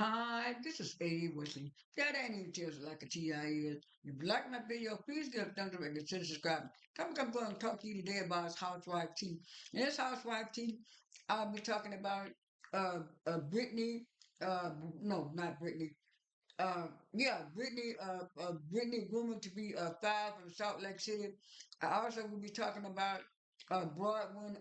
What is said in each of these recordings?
Hi, this is A. Wesley. That ain't even tells like a TI is. If you like my video, please give a thumbs up and consider subscribing. I'm going to talk to you today about housewife tea. In this housewife tea, I'll be talking about Brittany. Uh, no, not Brittany. Brittany woman to be fired from Salt Lake City. I also will be talking about Broadwin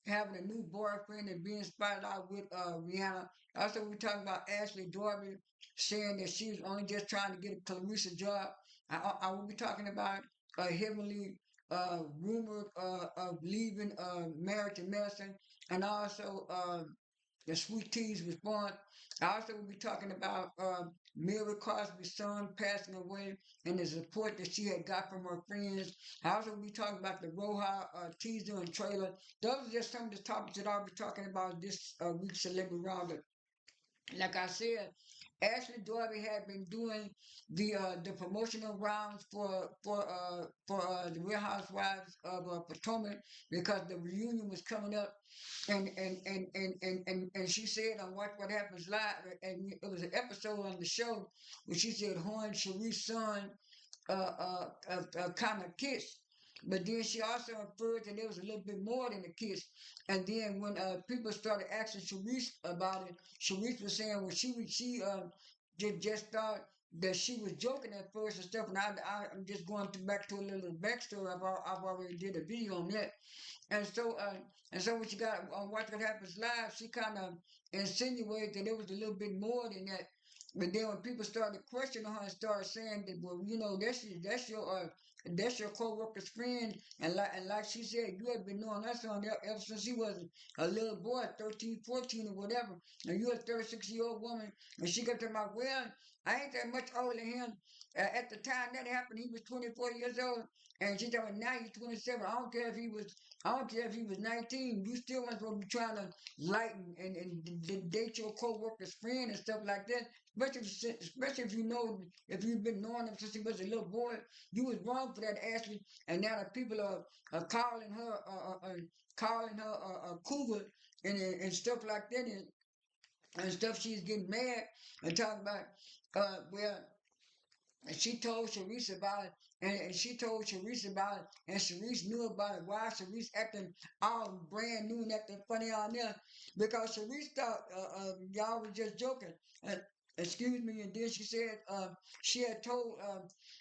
having a new boyfriend and being spotted out with Rihanna. Also, we're talking about Ashley Darby saying that she was only just trying to get a Clarissa job. I will be talking about Heavenly rumor of leaving marriage and medicine, and also the Sweet Tea's response. I also will be talking about Mary Cosby's son passing away and the support that she had got from her friends. I also will be talking about the Roja teaser and trailer. Those are just some of the topics that I'll be talking about this week's Celebrity Roundup. Like I said, Ashley Darby had been doing the promotional rounds for the Real Housewives of Potomac because the reunion was coming up, and she said on What Happens Live, and it was an episode on the show where she said her and Sharice's son kind of kissed. But then she also inferred that there was a little bit more than a kiss. And then when people started asking Sharice about it, Sharice was saying, well, she just thought that she was joking at first and stuff. And I'm just going back to a little backstory. I've already did a video on that. And so, uh, and so when she got on Watch What Happens Live, she kind of insinuated that there was a little bit more than that. But then when people started questioning her and started saying that, well, that's your co-worker's friend, and like she said, you have been knowing that son ever since he was a little boy, 13, 14, or whatever, and you're a 36-year-old woman, and she got to my well, I ain't that much older than him. At the time that happened, he was 24 years old, and she told me now he's 27. I don't care if he was 19. You still want to be trying to lighten and date your co-worker's friend and stuff like that. Especially if you know, if you've been knowing him since he was a little boy, you was wrong for that, Ashley. And now the people are calling her cougar and stuff like that and stuff. She's getting mad and talking about, well, and she told Sharice about it, and she told Sharice about it, and Sharice knew about it. Why Sharice acting all brand new and acting funny on there? Because Sharice thought y'all was just joking. Uh, Excuse me, and then she said she had told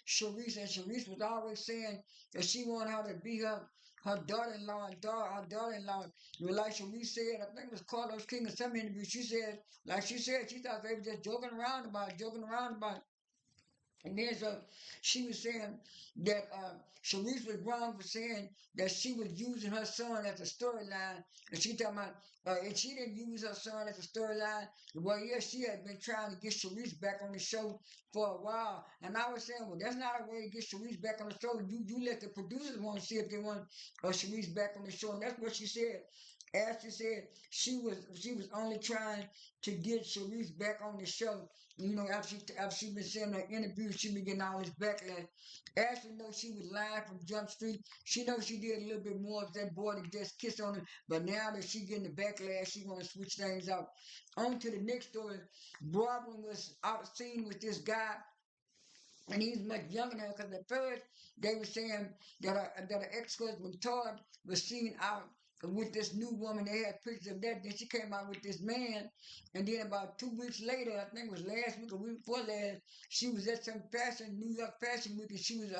Sharice, and Sharice was always saying that she wanted her to be her daughter-in-law and her daughter-in-law. Like Sharice said, I think it was Carlos King in some interview. She said, she thought they were just joking around about it. And then so she was saying that Sharice was wrong for saying that she was using her son as a storyline. And she talking about, and she didn't use her son as a storyline. Well, yeah, she had been trying to get Sharice back on the show for a while. And I was saying, well, that's not a way to get Sharice back on the show. You let the producers want to see if they want Sharice back on the show. And that's what she said. Ashley said she was only trying to get Sharice back on the show. You know, after she been saying her interviews, she been getting all this backlash. Ashley knows she was lying from Jump Street. She knows she did a little bit more of that boy to just kiss on her. But now that she getting the backlash, she want to switch things out. On to the next story. Baldwin was out seen with this guy, and he's much younger now because at first they were saying that her ex-husband Todd was seen out with this new woman. They had pictures of that. Then she came out with this man, and then about 2 weeks later, I think it was last week or week before last, she was at some New York Fashion Week, and she's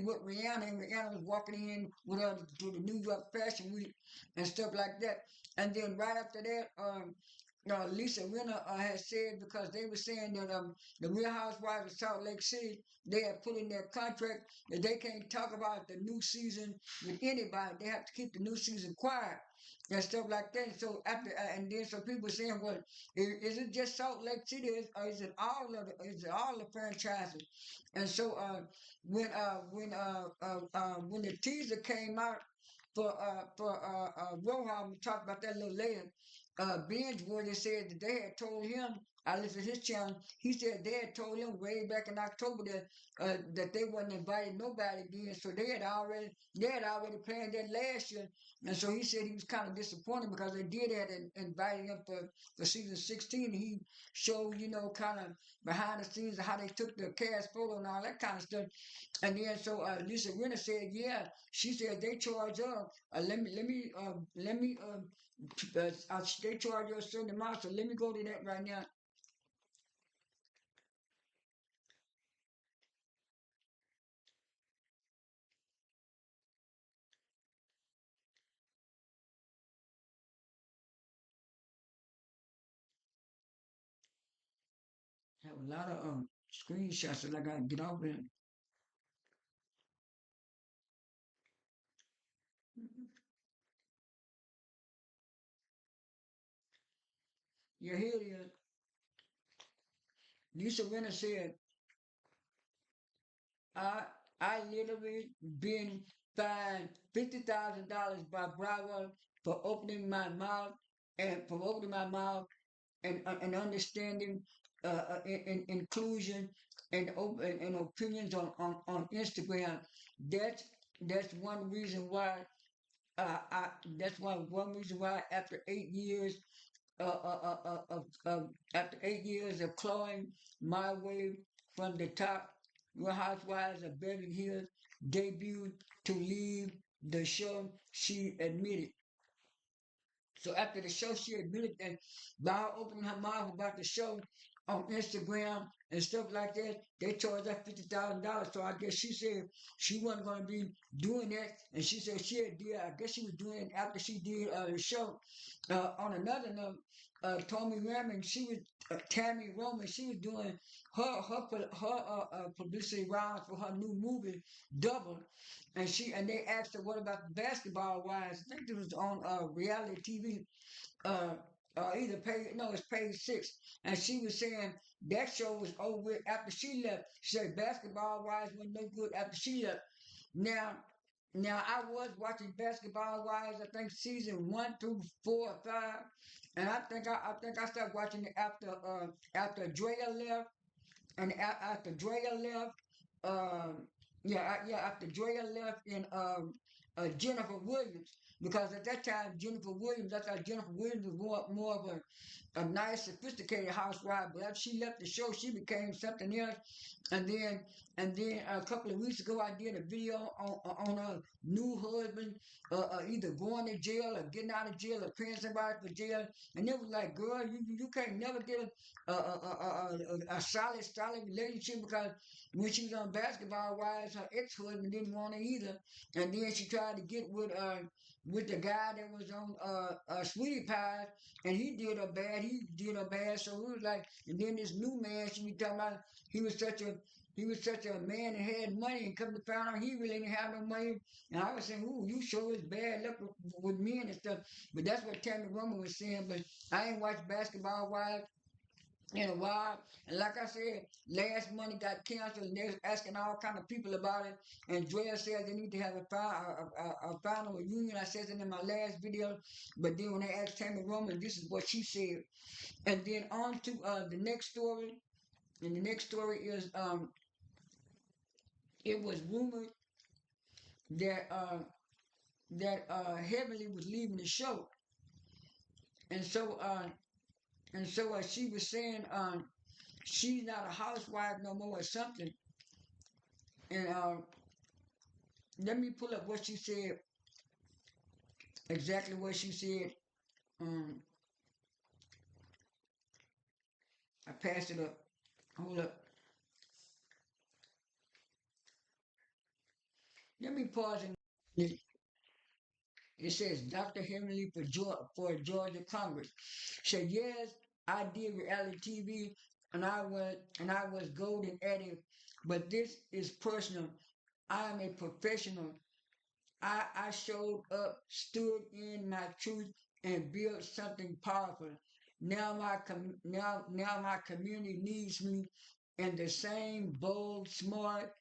with Rihanna, and Rihanna was walking in with her to the New York Fashion Week and stuff like that. And then right after that, Lisa Rinna had said because they were saying that the Real Housewives of Salt Lake City, they had put in their contract that they can't talk about the new season with anybody. They have to keep the new season quiet and stuff like that. So and then so people were saying, well, is it just Salt Lake City, or is it all the franchises? And so when the teaser came out for Rohan, we talked about that a little later. Binge where they said that they had told him I listened to his channel. He said they had told him way back in October that they wasn't inviting nobody again. So they had already planned that last year. And so he said he was kind of disappointed because they did had invited him for season 16. He showed, kind of behind the scenes of how they took the cast photo and all that kind of stuff. And then so Lisa Rinna said, yeah, she said they charge her. They charge you a certain amount. So let me go to that right now. I have a lot of screenshots that I gotta get off in. Yeah, here it is. Lisa Rinna said, I I literally been fined $50,000 by Bravo for opening my mouth and understanding inclusion and opinions on Instagram. That's that's one reason why I that's one reason why after 8 years after 8 years of clawing my way from the top, Real Housewives of Beverly Hills debuted to leave the show. She admitted. So after the show, she admitted that by her opening her mouth about the show on Instagram and stuff like that, they charged her $50,000. So I guess she said she wasn't going to be doing that, and she said she had did. I guess she was doing it after she did the show. On another note, Tammy Roman, she was doing her publicity rounds for her new movie, Double, and they asked her what about the Basketball Wives. I think it was on reality TV. Uh, either page no, it's page 6, and she was saying that show was over with after she left. She said Basketball Wives wasn't no good after she left. Now, now I was watching Basketball Wives. I think season 1 through 4 or 5, and I started watching it after Drea left, and after Drea left, after Drea left and Jennifer Williams, because at that time Jennifer Williams, I thought Jennifer Williams was more of a nice, sophisticated housewife. But after she left the show, she became something else. And then a couple of weeks ago, I did a video on a new husband, either going to jail or getting out of jail or paying somebody for jail. And it was like, girl, you can't never get a solid relationship, because when she was on Basketball Wives, her ex-husband didn't want her either. And then she tried to get with the guy that was on Sweetie Pie, and he did her bad. So it was like, and then this new man she was talking about, he was such a man that had money, and come to find out he really didn't have no money. And I was saying, ooh, you sure is bad luck with men and stuff. But that's what Tammy Roman was saying. But I ain't watched Basketball Wives in a while. And like I said, last month got canceled, and they was asking all kind of people about it. And Drea said they need to have a final reunion. I said it in my last video. But then when they asked Tammy Roman, this is what she said. And then on to the next story. And the next story is it was rumored that Heavenly was leaving the show, and so she was saying she's not a housewife no more or something. And let me pull up what she said, exactly what she said. Um, I passed it up. Hold up. Let me pause and it says Dr. Hevenly for Georgia Congress. Said yes, I did reality TV, and I was golden at it, but this is personal. I am a professional. I showed up, stood in my truth, and built something powerful. Now my community needs me, and the same bold, smart,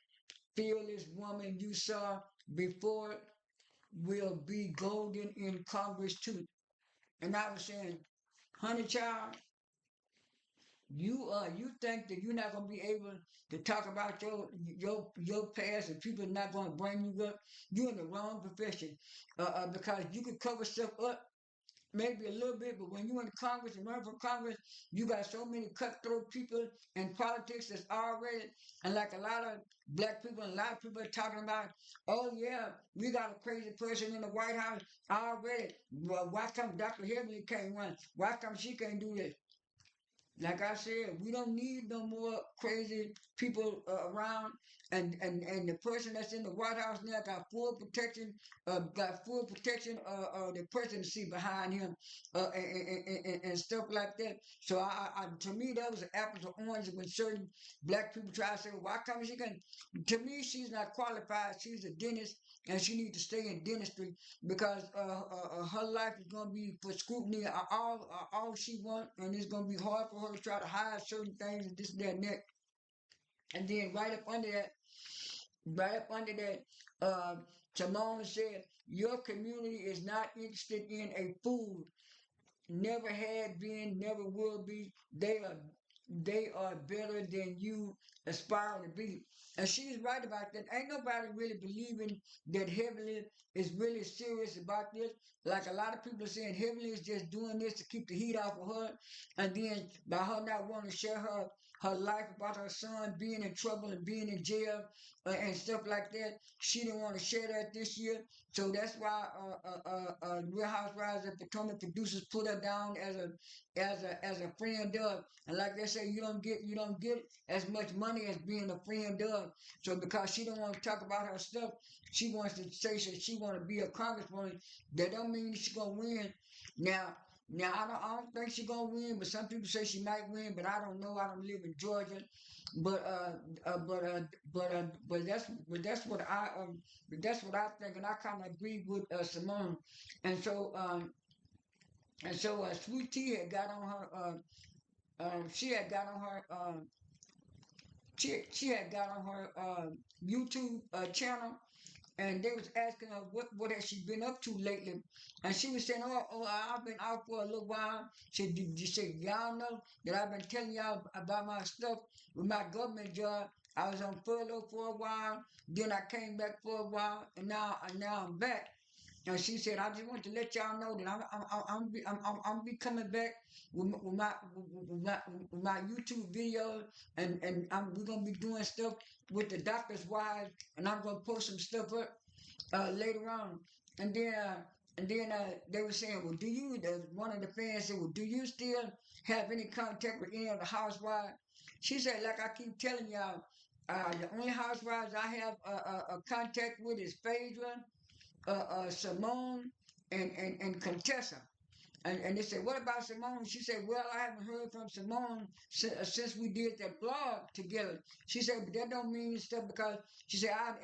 fearless woman you saw before will be golden in Congress too. And I was saying, honey child, You think that you're not gonna be able to talk about your past and people are not gonna bring you up. You're in the wrong profession, because you could cover stuff up maybe a little bit, but when you in Congress and run for Congress, you got so many cutthroat people in politics that's already, and like a lot of black people and a lot of people are talking about, oh yeah, we got a crazy person in the White House already. Well, why come Dr. Hevenly can't run? Why come she can't do this? Like I said, we don't need no more crazy people around. And the person that's in the White House now got full protection the presidency behind him, and stuff like that. So to me, that was an apples to oranges when certain black people try to say, well, why come she can? To me, she's not qualified. She's a dentist, and she needs to stay in dentistry because her life is going to be for scrutiny all she wants, and it's going to be hard for her to try to hide certain things and this, that, and that. And then right up under that, uh, Simone said, your community is not interested in a food, never had been, never will be. They are better than you aspire to be. And she's right about that. Ain't nobody really believing that Heavenly is really serious about this. Like a lot of people are saying Heavenly is just doing this to keep the heat off of her. And then by her not wanting to share her life about her son being in trouble and being in jail and stuff like that, she didn't want to share that this year. So that's why Real Housewives of Potomac producers put her down as a friend of, and like they say, you don't get as much money as being a friend of. So because she don't want to talk about her stuff, she wants to say that she want to be a congresswoman. That don't mean she's gonna win. Now, now I don't think she's gonna win, but some people say she might win, but I don't know. I don't live in Georgia, but that's what I think, and I kind of agree with Simone. And so Sweet Tea had got on her. She had got on her. She had got on her YouTube channel, and they was asking her what has she been up to lately, and she was saying, oh, I've been out for a little while. She said, y'all know that I've been telling y'all about my stuff with my government job. I was on furlough for a while, then I came back for a while, and now I'm back. And she said, I just want to let y'all know that I'm be coming back with my YouTube videos, and we're gonna be doing stuff with the doctor's wives, and I'm gonna post some stuff up later on. And then they were saying, well, one of the fans said, well, do you still have any contact with any of the housewives? She said, like I keep telling y'all, the only housewives I have a contact with is Phaedra, Simone, and Contessa. And they said, what about Simone? She said, well, I haven't heard from Simone since we did that blog together. She said, but that don't mean stuff because she said, I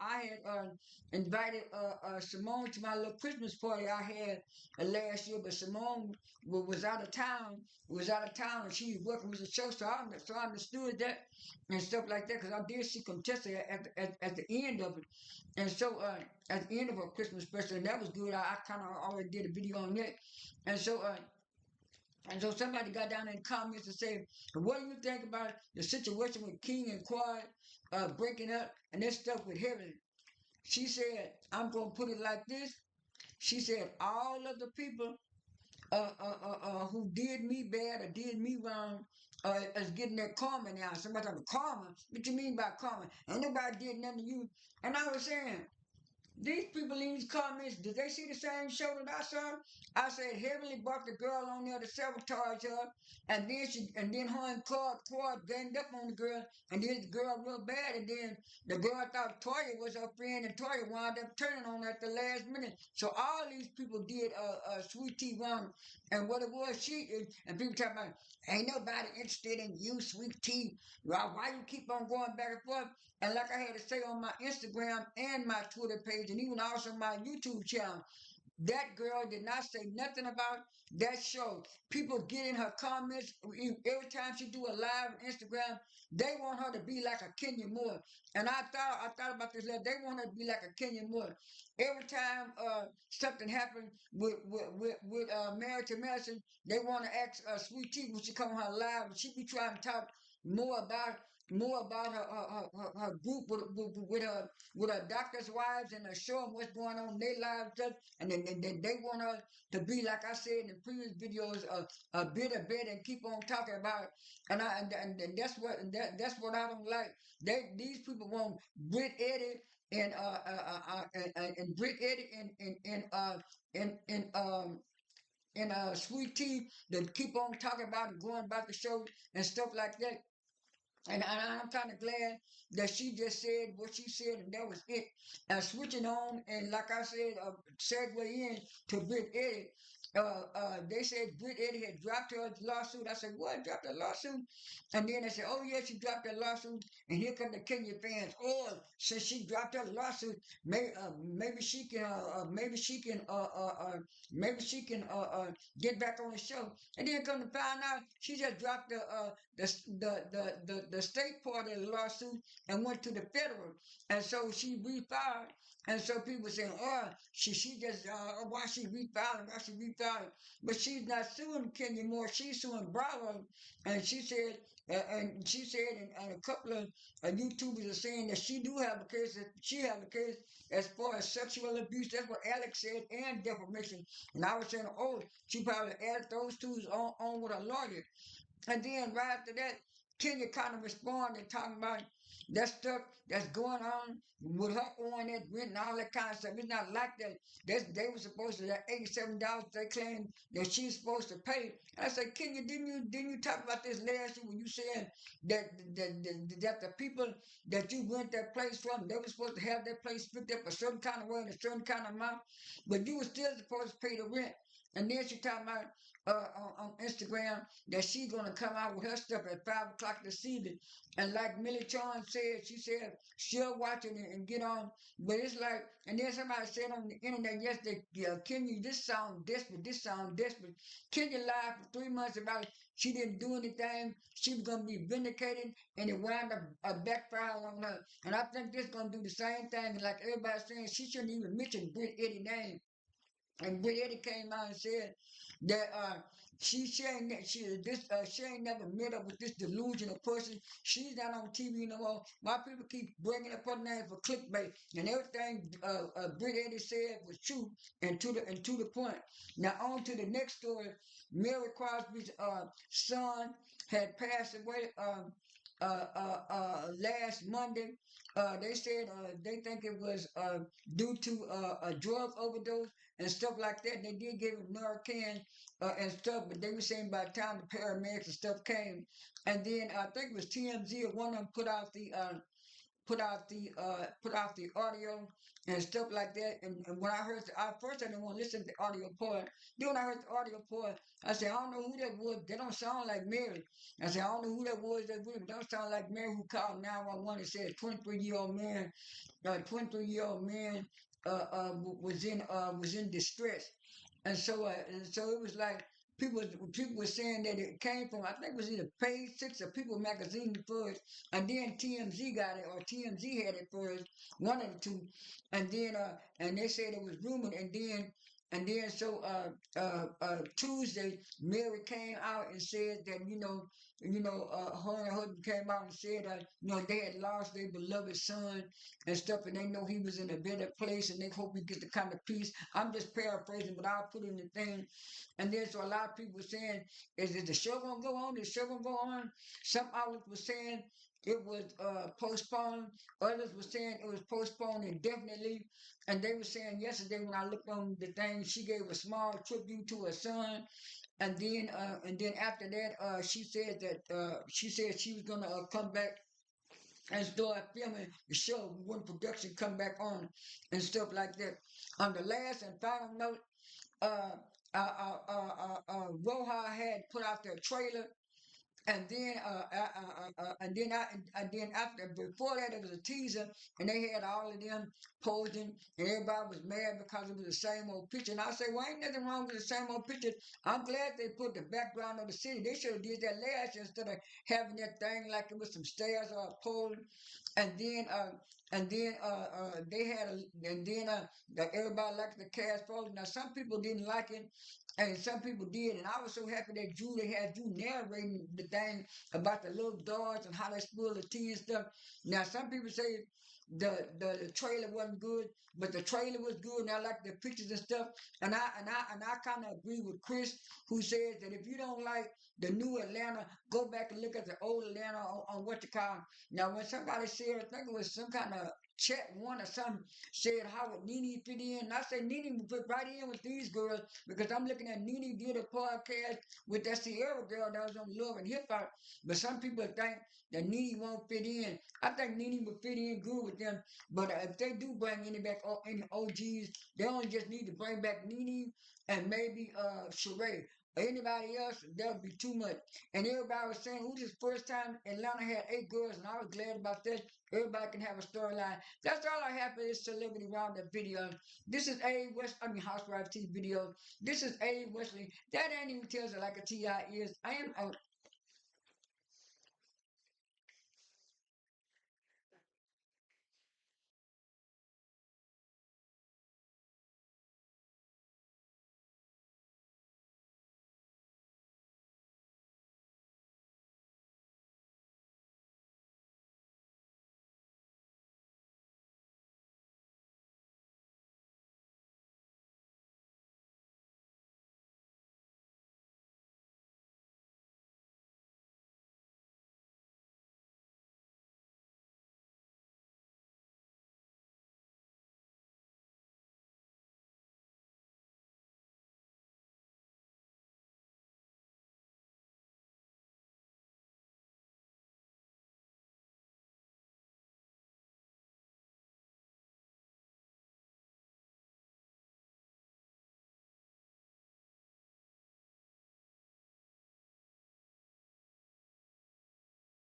had invited Simone to my little Christmas party I had last year, but Simone was out of town, and she was working with the show, so I understood that and stuff like that because I did see Contessa at the end of it. And so at the end of her Christmas special, and that was good. I kind of already did a video on that. And so somebody got down in the comments and said, what do you think about the situation with King and Quad breaking up and this stuff with Heaven? She said, I'm going to put it like this. She said, all of the people who did me bad or did me wrong is getting their karma now. Somebody talking about karma. What you mean by karma? Ain't nobody did nothing to you. And I was saying, these people in these comments, did they see the same show that I saw? I said Heavenly brought the girl on there to sabotage her, and then her and Claude ganged up on the girl, and did the girl real bad, and then the girl thought Toya was her friend, and Toya wound up turning on her at the last minute. So all these people did Sweet Tea wrong, and what it was, and people talking about, ain't nobody interested in you, Sweet Tea. Why you keep on going back and forth? And like I had to say on my Instagram and my Twitter page, and even also my YouTube channel, That girl did not say nothing about that show. People get in her comments every time she do a live on Instagram. They want her to be like a Kenya Moore, and I thought about this. They want her to be like a Kenya Moore. Every time something happened with Married to Medicine, they want to ask Sweet Tea when she come on her live, and she be trying to talk more about her group with her doctors' wives and show them what's going on in their lives, and then they want her to be like I said in the previous videos, a bit of bit and keep on talking about it. And that's what I don't like. These people want Brit Eddie and Brit Eddie and Sweet Tea that keep on talking about and going about the show and stuff like that. And I'm kind of glad that she just said what she said, and that was it. Switching on, and like I said, segue in to Brit Eddie. They said Brit Eddie had dropped her lawsuit. I said, what? Dropped her lawsuit? And then they said, oh, yeah, she dropped her lawsuit. And here come the Kenya fans. Oh, since she dropped her lawsuit, maybe she can, maybe she can get back on the show. And then come to find out, she just dropped the state part of the lawsuit and went to the federal, and so she refiled. And so people saying, oh, she just why she refiling, why she refiling, but she's not suing Kenya Moore, she's suing Bravo, and she said, and a couple of YouTubers are saying that she do have a case, that she have a case as far as sexual abuse. That's what Alex said, and defamation. And I was saying, oh, she probably added those two on with a lawyer. And then right after that, Kenya kind of responded, talking about that stuff that's going on with her on that rent and all that kind of stuff. It's not like that. They were supposed to, that $87 they claimed that she's supposed to pay. And I said, Kenya, didn't you talk about this last year when you said that the people that you rent that place from, they were supposed to have that place picked up a certain kind of way and a certain kind of amount, but you were still supposed to pay the rent. And then she talking about on Instagram that she's gonna come out with her stuff at 5 o'clock this evening. And like Millie Chon said, she said she'll watch it and get on. But it's like, and then somebody said on the internet yesterday, Kenya, this sound desperate, this sound desperate. Kenya lied for 3 months about she didn't do anything. She was gonna be vindicated, and it wound up backfire on her. And I think this gonna do the same thing. And like everybody's saying, she shouldn't even mention Brit Eddie name. And Brit Eddie came out and said that she ain't never met up with this delusional person. She's not on TV no more. My people keep bringing up her name for clickbait, and everything Brit Eddie said was true and to the point. Now on to the next story. Mary Crosby's son had passed away last Monday. They said they think it was due to a drug overdose and stuff like that. They did give him Narcan and stuff, but they were saying by the time the paramedics and stuff came, and then I think it was TMZ or one of them put out the audio and stuff like that. And when I heard first I didn't want to listen to the audio part. Then when I heard the audio part, I said, I don't know who that was. They don't sound like Mary. I said, I don't know who that was that with me. They don't sound like Mary, who called 911 and said 23-year-old man, 23-year-old man was in distress. And so it was like people were saying that it came from, I think it was either Page Six or People Magazine first, and then TMZ got it, or TMZ had it first, one of the two, and they said it was rumored, and then Tuesday Mary came out and said that her and her husband came out and said they had lost their beloved son and stuff, and they know he was in a better place, and they hope he gets the kind of peace. I'm just paraphrasing, but I'll put in the thing. And then so a lot of people were saying, is the show gonna go on? Is the show gonna go on? Some outlets were saying it was postponed. Others were saying it was postponed indefinitely. And they were saying yesterday when I looked on the thing, she gave a small tribute to her son. And then after that, she said she was gonna come back and start filming the show when production come back on and stuff like that. On the last and final note, uh, Roja had put out their trailer And then after before that it was a teaser, and they had all of them posing, and everybody was mad because it was the same old picture. And I say, well, ain't nothing wrong with the same old picture. I'm glad they put the background of the city. They should have did that last year instead of having that thing like it was some stairs or a pole. And then they had a and then everybody liked the cast photo. Now some people didn't like it, and some people did, and I was so happy that Julie had you narrating the thing about the little dogs and how they spill the tea and stuff. Now some people say the trailer wasn't good, but the trailer was good, and I like the pictures and stuff. And I kind of agree with Chris, who says that if you don't like the new Atlanta, go back and look at the old Atlanta on what you call. Now when somebody said, I think it was some kind of chat one or something, said how would Nene fit in, and I say Nene would fit right in with these girls, because I'm looking at Nene did a podcast with that Sierra girl that was on Love and Hip Hop. But some people think that Nene won't fit in. I think Nene would fit in good with them. But if they do bring any OGs, they only just need to bring back Nene and maybe Sheree. Anybody else, that would be too much. And everybody was saying, who's this first time Atlanta had 8 girls, and I was glad about that. Everybody can have a storyline. That's all I have for this celebrity roundup video. This is Housewives Tea video. This is A. Wesley. That ain't even tells it like a T.I. is. I am